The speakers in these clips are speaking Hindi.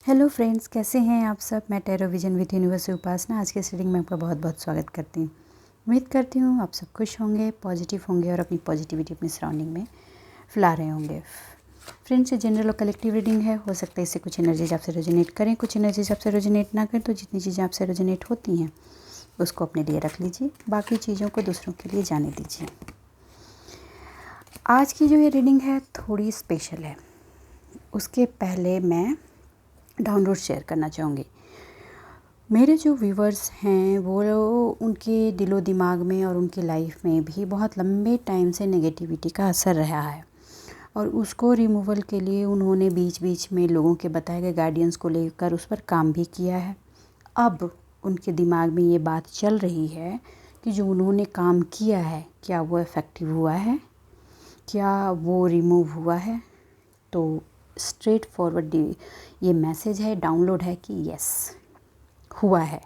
हेलो फ्रेंड्स, कैसे हैं आप सब। मैं टैरो विजन विद यूनिवर्स उपासना आज के रीडिंग में आपका बहुत बहुत स्वागत करती हूँ। उम्मीद करती हूँ आप सब खुश होंगे, पॉजिटिव होंगे और अपनी पॉजिटिविटी अपनी सराउंडिंग में फैला रहे होंगे। फ्रेंड्स, ये जनरल और कलेक्टिव रीडिंग है। हो सकता है इससे कुछ एनर्जीज आपसे रेजोनेट करें, कुछ एनर्जीज आपसे रेजोनेट ना करें। तो जितनी चीज़ें आपसे रेजोनेट होती हैं उसको अपने लिए रख लीजिए, बाकी चीज़ों को दूसरों के लिए जाने दीजिए। आज की जो ये रीडिंग है थोड़ी स्पेशल है। उसके पहले मैं डाउनलोड शेयर करना चाहूँगी। मेरे जो व्यूवर्स हैं वो उनके दिलो दिमाग में और उनकी लाइफ में भी बहुत लंबे टाइम से नेगेटिविटी का असर रहा है और उसको रिमूवल के लिए उन्होंने बीच बीच में लोगों के बताए गए गाइडेंस को लेकर उस पर काम भी किया है। अब उनके दिमाग में ये बात चल रही है कि जो उन्होंने काम किया है क्या वो इफ़ेक्टिव हुआ है, क्या वो रिमूव हुआ है। तो स्ट्रेट फॉरवर्ड ये मैसेज है, डाउनलोड है कि यस हुआ है।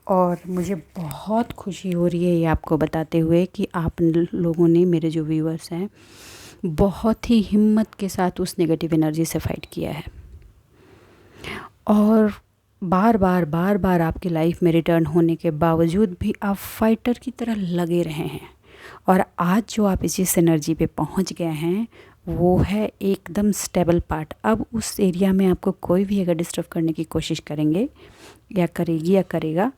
और मुझे बहुत खुशी हो रही है ये आपको बताते हुए कि आप लोगों ने, मेरे जो व्यूअर्स हैं, बहुत ही हिम्मत के साथ उस नेगेटिव एनर्जी से फाइट किया है और बार बार आपकी लाइफ में रिटर्न होने के बावजूद भी आप फाइटर की तरह लगे रहे हैं। और आज जो आप इस एनर्जी पे पहुंच गए हैं वो है एकदम स्टेबल पार्ट। अब उस एरिया में आपको कोई भी अगर डिस्टर्ब करने की कोशिश करेंगे या करेगी या करेगा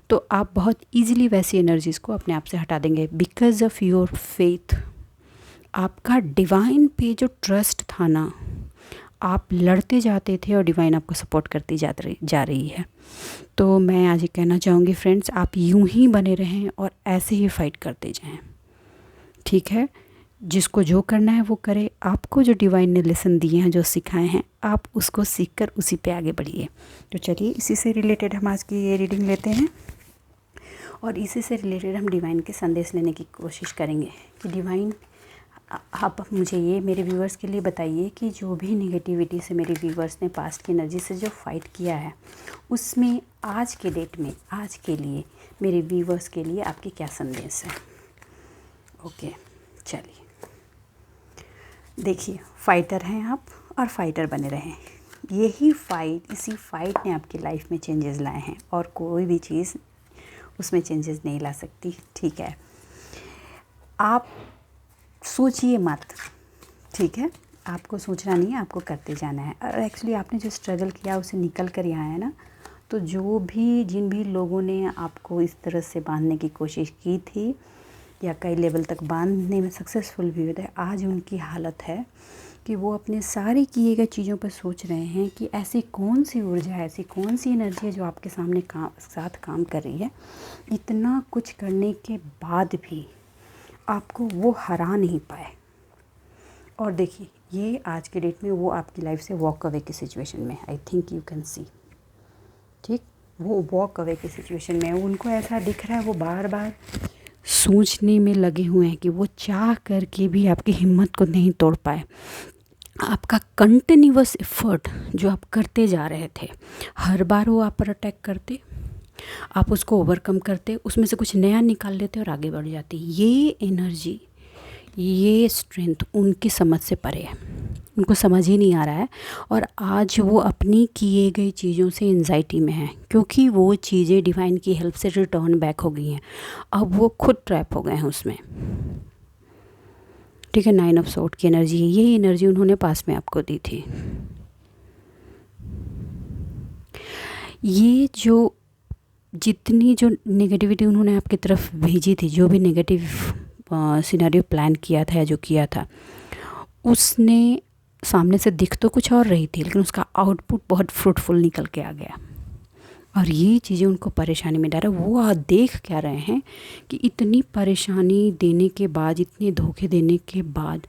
तो आप बहुत इजीली वैसी एनर्जीज़ को अपने आप से हटा देंगे बिकॉज ऑफ योर फेथ। आपका डिवाइन पे जो ट्रस्ट था ना, आप लड़ते जाते थे और डिवाइन आपको सपोर्ट करती जा रही है। तो मैं आज ये कहना चाहूँगी फ्रेंड्स, आप यूं ही बने रहें और ऐसे ही फाइट करते जाएं, ठीक है। जिसको जो करना है वो करे। आपको जो डिवाइन ने लेसन दिए हैं, जो सिखाए हैं, आप उसको सीखकर उसी पे आगे बढ़िए। तो चलिए इसी से रिलेटेड हम आज की ये रीडिंग लेते हैं और इसी से रिलेटेड हम डिवाइन के संदेश लेने की कोशिश करेंगे कि डिवाइन आप मुझे ये मेरे व्यूवर्स के लिए बताइए कि जो भी नेगेटिविटी से मेरे व्यूवर्स ने पास्ट की एनर्जी से जो फाइट किया है उसमें आज के डेट में, आज के लिए मेरे व्यूवर्स के लिए आपके क्या संदेश है। ओके, चलिए देखिए, फाइटर हैं आप और फाइटर बने रहें। यही फाइट, इसी फाइट ने आपकी लाइफ में चेंजेस लाए हैं और कोई भी चीज़ उसमें चेंजेस नहीं ला सकती, ठीक है। आप सोचिए मत, ठीक है। आपको सोचना नहीं है, आपको करते जाना है। और एक्चुअली आपने जो स्ट्रगल किया उसे निकल कर यहाँ है ना, तो जो भी जिन भी लोगों ने आपको इस तरह से बांधने की कोशिश की थी या कई लेवल तक बांधने में सक्सेसफुल भी हुए थे, आज उनकी हालत है कि वो अपने सारे किए गए चीज़ों पर सोच रहे हैं कि ऐसी कौन सी ऊर्जा है, ऐसी कौन सी एनर्जी है जो आपके सामने साथ काम कर रही है। इतना कुछ करने के बाद भी आपको वो हरा नहीं पाए। और देखिए, ये आज के डेट में वो आपकी लाइफ से वॉक अवे की सिचुएशन में, I think you can see, ठीक। वो वॉक अवे की सिचुएशन में उनको ऐसा दिख रहा है, वो बार बार सोचने में लगे हुए हैं कि वो चाह करके भी आपकी हिम्मत को नहीं तोड़ पाए। आपका कंटिन्यूअस एफर्ट जो आप करते जा रहे थे, हर बार वो आप पर अटैक करते, आप उसको ओवरकम करते, उसमें से कुछ नया निकाल लेते और आगे बढ़ जाती। ये एनर्जी, ये स्ट्रेंथ उनकी समझ से परे है, उनको समझ ही नहीं आ रहा है। और आज वो अपनी किए गई चीज़ों से एंजाइटी में है क्योंकि वो चीज़ें डिवाइन की हेल्प से रिटर्न बैक हो गई हैं। अब वो खुद ट्रैप हो गए हैं उसमें, ठीक है। 9 ऑफ सोर्ड की एनर्जी है, यही एनर्जी उन्होंने पास में आपको दी थी। ये जो जितनी जो नेगेटिविटी उन्होंने आपकी तरफ भेजी थी, जो भी नेगेटिव सिनेरियो प्लान किया था या जो किया था, उसने सामने से दिख तो कुछ और रही थी लेकिन उसका आउटपुट बहुत फ्रूटफुल निकल के आ गया। और ये चीज़ें उनको परेशानी में डाला। वो देख क्या रहे हैं कि इतनी परेशानी देने के बाद, इतने धोखे देने के बाद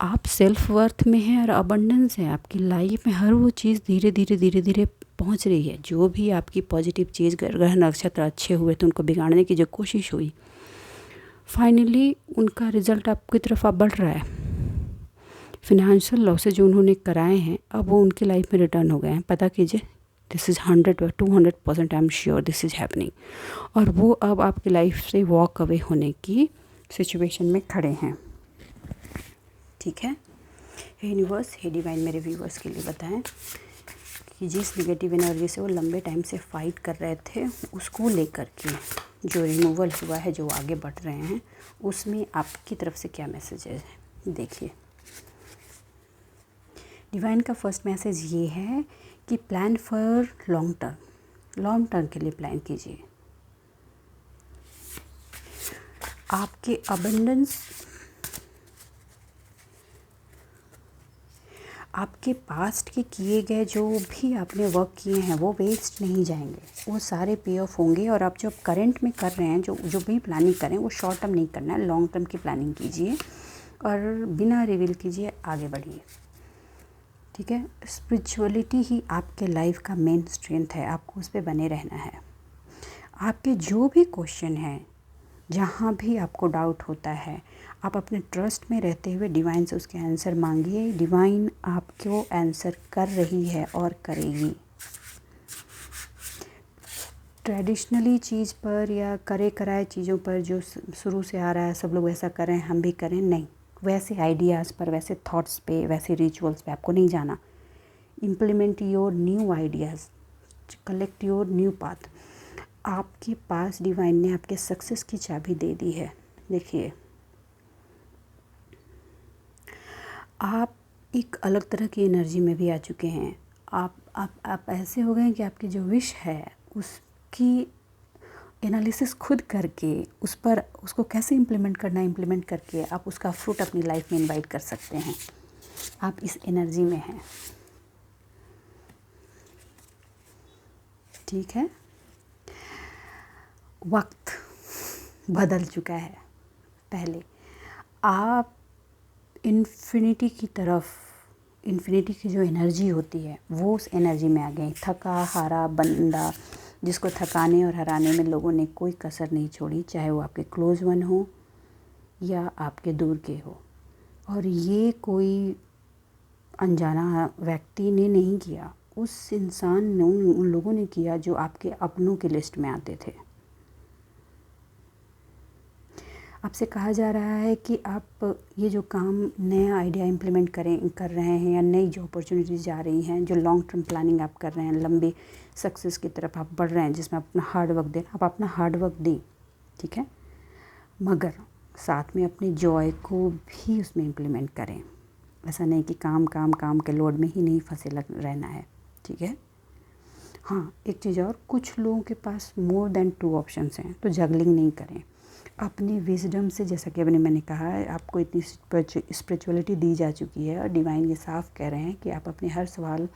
आप सेल्फ वर्थ में हैं और अबंडेंस है आपकी लाइफ में। हर वो चीज़ धीरे धीरे पहुंच रही है। जो भी आपकी पॉजिटिव चीज़, ग्रह नक्षत्र अच्छे हुए थे उनको बिगाड़ने की जो कोशिश हुई, फाइनली उनका रिजल्ट आपकी तरफ अब बढ़ रहा है। फिनेंशियल लॉसेज जो उन्होंने कराए हैं अब वो उनकी लाइफ में रिटर्न हो गए हैं। पता कीजिए, this is 100 or 200% I am sure this is happening. और वो अब आपकी लाइफ से वॉक अवे होने की सिचुएशन में खड़े हैं, ठीक है। हे यूनिवर्स, हे डिवाइन, मेरे व्यूवर्स के लिए बताएं कि जिस नेगेटिव एनर्जी से वो लंबे टाइम से फाइट कर रहे थे, उसको लेकर के जो रिमूवल हुआ है, जो आगे बढ़ रहे हैं, उसमें आपकी तरफ से क्या मैसेज है देखिए। डिवाइन का फर्स्ट मैसेज ये है कि प्लान फॉर लॉन्ग टर्म के लिए प्लान कीजिए। आपके अबंडेंस, आपके पास्ट के किए गए जो भी आपने वर्क किए हैं वो वेस्ट नहीं जाएंगे, वो सारे पे ऑफ होंगे। और आप जो करंट में कर रहे हैं, जो भी प्लानिंग करें, वो शॉर्ट टर्म नहीं करना है, लॉन्ग टर्म की प्लानिंग कीजिए और बिना रिवील कीजिए आगे बढ़िए, ठीक है। स्पिरिचुअलिटी ही आपके लाइफ का मेन स्ट्रेंथ है, आपको उस पर बने रहना है। आपके जो भी क्वेश्चन हैं, जहाँ भी आपको डाउट होता है, आप अपने ट्रस्ट में रहते हुए डिवाइन से उसके आंसर मांगिए। डिवाइन आपको आंसर कर रही है और करेगी। ट्रेडिशनली चीज़ पर या करे कराए चीज़ों पर जो शुरू से आ रहा है, सब लोग ऐसा करें हम भी करें, नहीं, वैसे आइडियाज़ पर, वैसे थॉट्स पे, वैसे रिचुअल्स पे आपको नहीं जाना। Implement your new ideas, collect your new path. आपके पास डिवाइन ने आपके सक्सेस की चाबी दे दी है। देखिए, आप एक अलग तरह की एनर्जी में भी आ चुके हैं। आप ऐसे हो गए हैं कि आपकी जो विश है उसकी एनालिसिस खुद करके उसको कैसे इम्प्लीमेंट करना है, इम्प्लीमेंट करके आप उसका फ्रूट अपनी लाइफ में इनवाइट कर सकते हैं। आप इस एनर्जी में हैं, ठीक है। वक्त बदल चुका है। पहले आप इन्फिनिटी की तरफ, इन्फिनिटी की जो एनर्जी होती है वो उस एनर्जी में आ गए। थका हारा बंदा, जिसको थकाने और हराने में लोगों ने कोई कसर नहीं छोड़ी, चाहे वो आपके क्लोज वन हो या आपके दूर के हो। और ये कोई अनजाना व्यक्ति ने नहीं किया, उस इंसान ने, उन लोगों ने किया जो आपके अपनों की लिस्ट में आते थे। आपसे कहा जा रहा है कि आप ये जो काम, नया आइडिया इम्प्लीमेंट कर रहे हैं, या नई जो अपॉर्चुनिटीज़ जा रही हैं, जो लॉन्ग टर्म प्लानिंग आप कर रहे हैं, लंबी सक्सेस की तरफ आप बढ़ रहे हैं, जिसमें अपना हार्ड वर्क दें, आप अपना हार्ड वर्क दें, ठीक है, मगर साथ में अपने जॉय को भी उसमें इम्प्लीमेंट करें। ऐसा नहीं कि काम काम काम के लोड में ही नहीं फंसे रहना है, ठीक है। हाँ, एक चीज़ और, कुछ लोगों के पास मोर देन 2 ऑप्शंस हैं, तो जगलिंग नहीं करें। अपनी विजडम से, जैसा कि मैंने कहा है, आपको इतनी स्पिरिचुअलिटी दी जा चुकी है और डिवाइन ये साफ कह रहे हैं कि आप अपने हर सवाल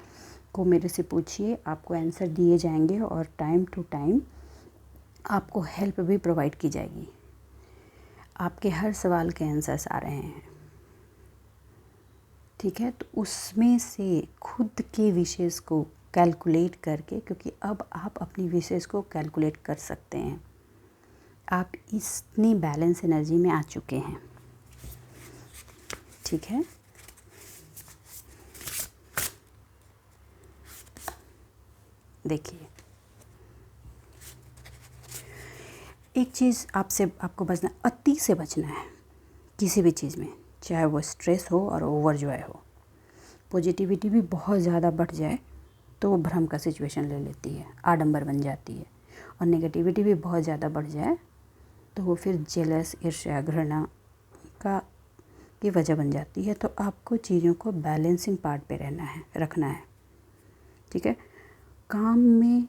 को मेरे से पूछिए, आपको आंसर दिए जाएंगे और टाइम टू टाइम आपको हेल्प भी प्रोवाइड की जाएगी। आपके हर सवाल के आंसर्स आ रहे हैं, ठीक है। तो उसमें से खुद के विशेष को कैलकुलेट करके, क्योंकि अब आप अपनी विशेष को कैलकुलेट कर सकते हैं, आप इतनी बैलेंस एनर्जी में आ चुके हैं, ठीक है। देखिए, एक चीज़ आपको बचना, अति से बचना है किसी भी चीज़ में, चाहे वो स्ट्रेस हो और ओवर जॉय हो। पॉजिटिविटी भी बहुत ज़्यादा बढ़ जाए तो वो भ्रम का सिचुएशन ले लेती है, आडंबर बन जाती है। और नेगेटिविटी भी बहुत ज़्यादा बढ़ जाए तो वो फिर जेलस, ईर्ष्या, घृणा की वजह बन जाती है। तो आपको चीज़ों को बैलेंसिंग पार्ट पे रखना है, ठीक है। काम में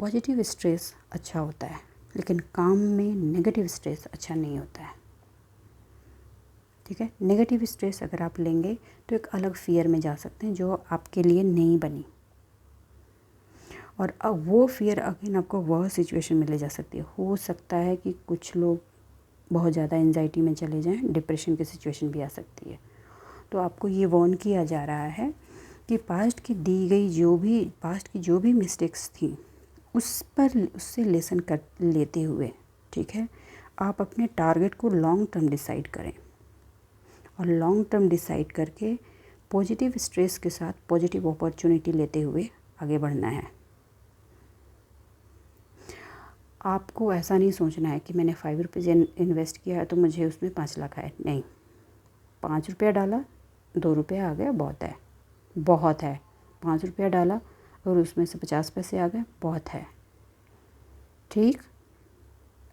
पॉजिटिव स्ट्रेस अच्छा होता है, लेकिन काम में नेगेटिव स्ट्रेस अच्छा नहीं होता है, ठीक है। नेगेटिव स्ट्रेस अगर आप लेंगे तो एक अलग फियर में जा सकते हैं जो आपके लिए नहीं बनी, और अब वो फियर अगेन आपको वह सिचुएशन में ले जा सकती है। हो सकता है कि कुछ लोग बहुत ज़्यादा एंजाइटी में चले जाएं, डिप्रेशन की सिचुएशन भी आ सकती है। तो आपको ये वार्न किया जा रहा है कि पास्ट की जो भी मिस्टेक्स थी उससे लेसन कर लेते हुए, ठीक है, आप अपने टारगेट को लॉन्ग टर्म डिसाइड करें, और लॉन्ग टर्म डिसाइड करके पॉजिटिव स्ट्रेस के साथ पॉजिटिव अपॉर्चुनिटी लेते हुए आगे बढ़ना है। आपको ऐसा नहीं सोचना है कि मैंने 5 रुपीज़ इन्वेस्ट किया है तो मुझे उसमें 5 लाख आए। नहीं, 5 रुपया डाला, 2 रुपया आ गया, बहुत है। 5 रुपया डाला, और उसमें से 50 पैसे आ गए, बहुत है। ठीक,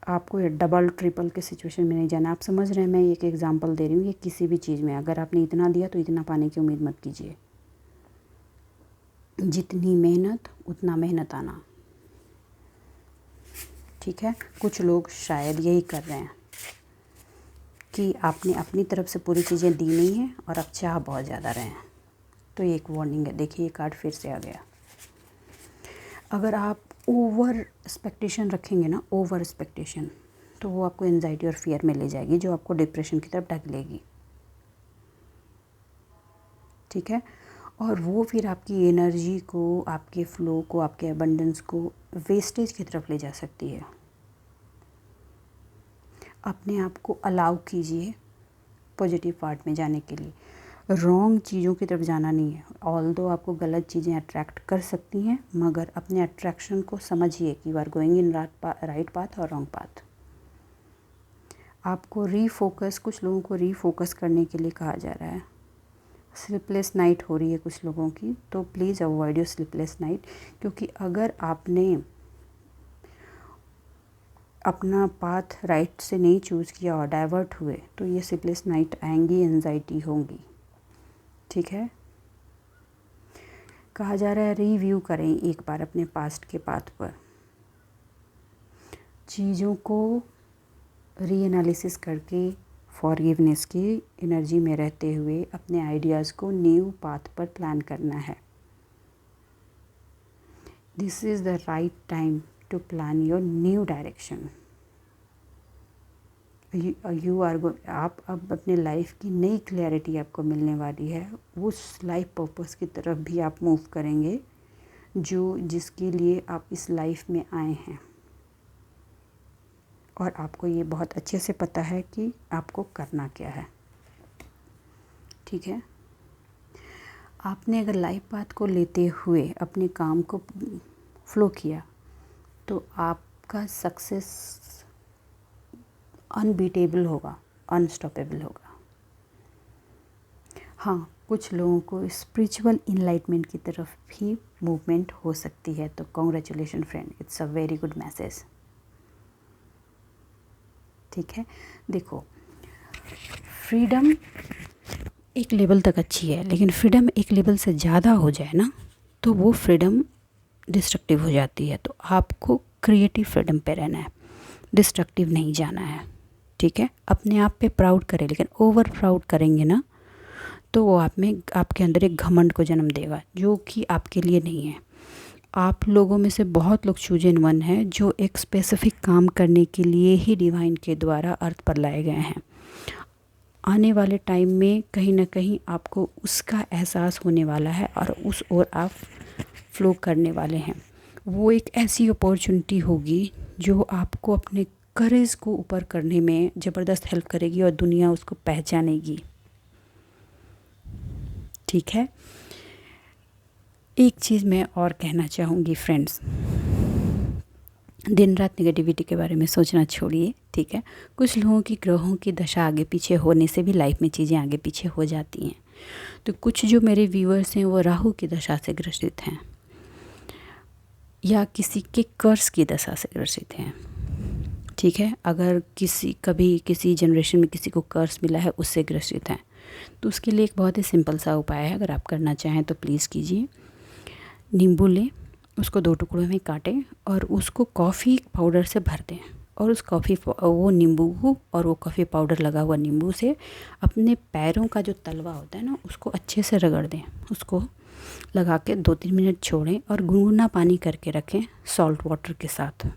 आपको ये डबल ट्रिपल के सिचुएशन में नहीं जाना। आप समझ रहे हैं, मैं एक एग्जांपल दे रही हूँ। ये किसी भी चीज़ में अगर आपने इतना दिया तो इतना पाने की उम्मीद मत कीजिए। जितनी मेहनत उतना मेहनत आना। ठीक है, कुछ लोग शायद यही कर रहे हैं कि आपने अपनी तरफ से पूरी चीज़ें दी नहीं हैं और आप चाह बहुत ज़्यादा रहे हैं। तो ये एक वार्निंग है। देखिए, ये कार्ड फिर से आ गया। अगर आप ओवर एक्सपेक्टेशन रखेंगे ना, ओवर एक्सपेक्टेशन, तो वो आपको एंजाइटी और फियर में ले जाएगी, जो आपको डिप्रेशन की तरफ ढकेलेगी। ठीक है, और वो फिर आपकी एनर्जी को, आपके फ्लो को, आपके अबंडेंस को वेस्टेज की तरफ ले जा सकती है। अपने आप को अलाउ कीजिए पॉजिटिव पार्ट में जाने के लिए। रॉन्ग चीज़ों की तरफ जाना नहीं है। ऑल्दो आपको गलत चीज़ें अट्रैक्ट कर सकती हैं, मगर अपने अट्रैक्शन को समझिए कि you are going in right path और रॉन्ग पाथ। आपको रीफोकस, कुछ लोगों को रीफोकस करने के लिए कहा जा रहा है। स्लीपलेस नाइट हो रही है कुछ लोगों की, तो please avoid your sleepless night, क्योंकि अगर आपने अपना पाथ राइट से नहीं चूज़ किया और डाइवर्ट हुए तो ये स्लीपलेस नाइट आएंगी, एंजाइटी होंगी। ठीक है, कहा जा रहा है रिव्यू करें एक बार अपने पास्ट के पाथ पर, चीज़ों को रीएनालिसिस करके फॉरगिवनेस की एनर्जी में रहते हुए अपने आइडियाज़ को न्यू पाथ पर प्लान करना है। This is the right time to plan your new direction. आप अब अपने लाइफ की नई क्लैरिटी आपको मिलने वाली है। उस लाइफ पर्पस की तरफ भी आप मूव करेंगे जिसके लिए आप इस लाइफ में आए हैं, और आपको ये बहुत अच्छे से पता है कि आपको करना क्या है। ठीक है, आपने अगर लाइफ पाथ को लेते हुए अपने काम को फ्लो किया तो आपका सक्सेस अनबीटेबल होगा, अनस्टॉपेबल होगा। हाँ, कुछ लोगों को स्पिरिचुअल इनलाइटमेंट की तरफ भी मूवमेंट हो सकती है। तो congratulation friend, it's a very good message. ठीक है, देखो, फ्रीडम एक लेवल तक अच्छी है, लेकिन फ्रीडम एक लेवल से ज़्यादा हो जाए ना तो वो फ्रीडम डिस्ट्रक्टिव हो जाती है। तो आपको क्रिएटिव फ्रीडम पे रहना है, डिस्ट्रक्टिव नहीं जाना है। ठीक है, अपने आप पे प्राउड करें, लेकिन ओवर प्राउड करेंगे ना तो वो आपके अंदर एक घमंड को जन्म देगा, जो कि आपके लिए नहीं है। आप लोगों में से बहुत लोग चूजन वन हैं जो एक स्पेसिफिक काम करने के लिए ही डिवाइन के द्वारा अर्थ पर लाए गए हैं। आने वाले टाइम में कहीं ना कहीं आपको उसका एहसास होने वाला है और उस ओर आप फ्लो करने वाले हैं। वो एक ऐसी अपॉर्चुनिटी होगी जो आपको अपने करेज को ऊपर करने में ज़बरदस्त हेल्प करेगी और दुनिया उसको पहचानेगी। ठीक है, एक चीज़ मैं और कहना चाहूँगी फ्रेंड्स, दिन रात नेगेटिविटी के बारे में सोचना छोड़िए। ठीक है, कुछ लोगों की ग्रहों की दशा आगे पीछे होने से भी लाइफ में चीज़ें आगे पीछे हो जाती हैं। तो कुछ जो मेरे व्यूअर्स हैं वो राहु की दशा से ग्रसित हैं या किसी के कर्स की दशा से ग्रसित हैं। ठीक है, अगर कभी किसी जनरेशन में किसी को कर्स मिला है, उससे ग्रसित हैं, तो उसके लिए एक बहुत ही सिंपल सा उपाय है। अगर आप करना चाहें तो प्लीज़ कीजिए। नींबू लें, उसको 2 टुकड़ों में काटें और उसको कॉफ़ी पाउडर से भर दें, और उस वो नींबू को और वो कॉफ़ी पाउडर लगा हुआ नींबू से अपने पैरों का जो तलवा होता है ना, उसको अच्छे से रगड़ दें। उसको लगा के 2-3 मिनट छोड़ें और गुनगुना पानी करके रखें सॉल्ट वाटर के साथ।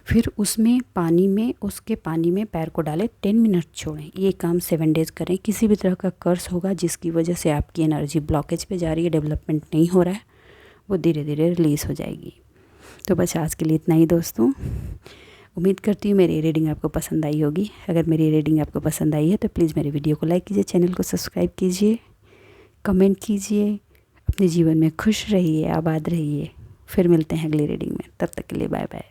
फिर उसके पानी में पैर को डालें, 10 मिनट छोड़ें। ये काम 7 डेज़ करें। किसी भी तरह का कर्स होगा जिसकी वजह से आपकी एनर्जी ब्लॉकेज पे जा रही है, डेवलपमेंट नहीं हो रहा है, वो धीरे धीरे रिलीज़ हो जाएगी। तो बस आज के लिए इतना ही दोस्तों। उम्मीद करती हूँ मेरी रीडिंग आपको पसंद आई होगी। अगर मेरी रीडिंग आपको पसंद आई है तो प्लीज़ मेरे वीडियो को लाइक कीजिए, चैनल को सब्सक्राइब कीजिए, कमेंट कीजिए। अपने जीवन में खुश रहिए, आबाद रहिए। फिर मिलते हैं अगली रीडिंग में, तब तक के लिए बाय बाय।